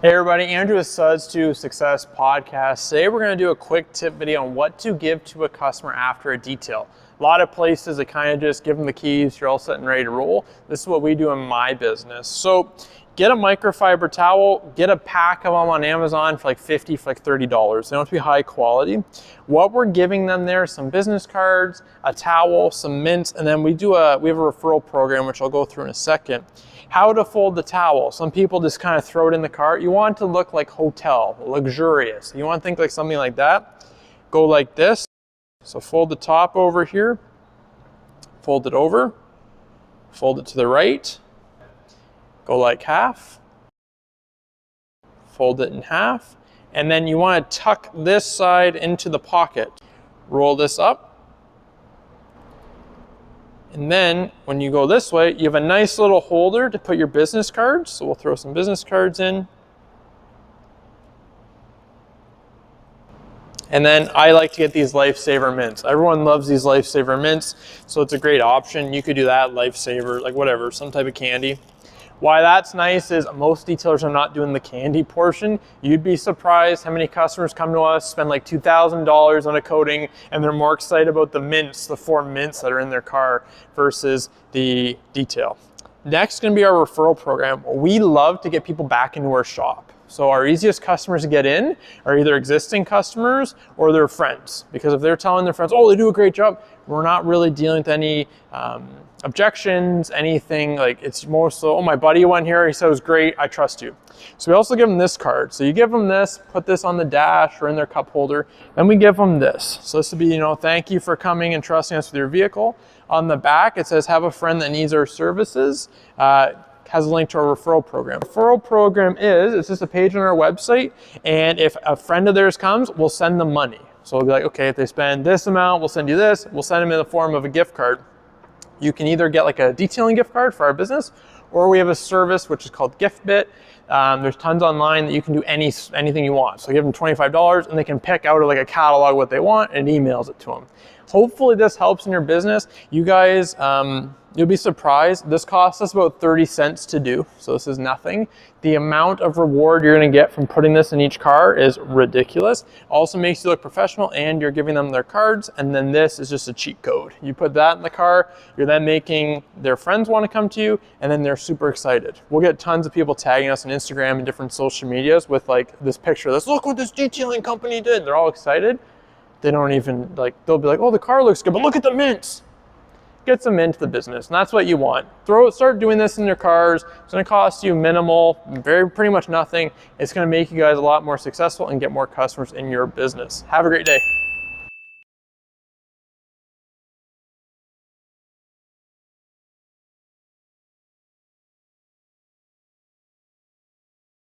Hey everybody, Andrew with Suds to Success Podcast. Today we're going to do a quick tip video on what to give to a customer after a detail. A lot of places they kind of just give them the keys, you're all set and ready to roll. This is what we do in my business. So get a microfiber towel, get a pack of them on Amazon for like $50, for like $30. They don't have to be high quality. What we're giving them there, some business cards, a towel, some mints, and then we have a referral program, which I'll go through in a second. How to fold the towel. Some people just kind of throw it in the cart. You want it to look like hotel, luxurious. You want to think like something like that. Go like this. So fold the top over here, fold it over, fold it to the right, go like half, fold it in half, and then you want to tuck this side into the pocket. Roll this up. And then when you go this way, you have a nice little holder to put your business cards. So we'll throw some business cards in. And then I like to get these Lifesaver mints. Everyone loves these Lifesaver mints, so it's a great option. You could do that, Lifesaver, like whatever, some type of candy. Why that's nice is most detailers are not doing the candy portion. You'd be surprised how many customers come to us, spend like $2,000 on a coating, and they're more excited about the mints, the 4 mints that are in their car versus the detail. Next is gonna be our referral program. We love to get people back into our shop. So our easiest customers to get in are either existing customers or their friends. Because if they're telling their friends, oh, they do a great job, we're not really dealing with any objections, anything. Like it's more so, oh, my buddy went here, he said it was great, I trust you. So we also give them this card. So you give them this, put this on the dash or in their cup holder, and we give them this. So this would be, thank you for coming and trusting us with your vehicle. On the back, it says, have a friend that needs our services. Has a link to our referral program. Referral program it's just a page on our website, and if a friend of theirs comes, we'll send them money. So we'll be like, okay, if they spend this amount, we'll send you this. We'll send them in the form of a gift card. You can either get like a detailing gift card for our business, or we have a service which is called GiftBit. There's tons online that you can do anything you want. So give them $25 and they can pick out like a catalog what they want and emails it to them. Hopefully this helps in your business. You guys, you'll be surprised. This costs us about 30 cents to do, so this is nothing. The amount of reward you're gonna get from putting this in each car is ridiculous. Also makes you look professional, and you're giving them their cards, and then this is just a cheat code. You put that in the car, you're then making their friends wanna come to you, and then they're super excited. We'll get tons of people tagging us on Instagram and different social medias with like this picture of this, look what this detailing company did. They're all excited. They don't even they'll be like, oh, the car looks good, but look at the mints. Get some into the business, and that's what you want. Start doing this in your cars. It's gonna cost you minimal, pretty much nothing. It's gonna make you guys a lot more successful and get more customers in your business. Have a great day.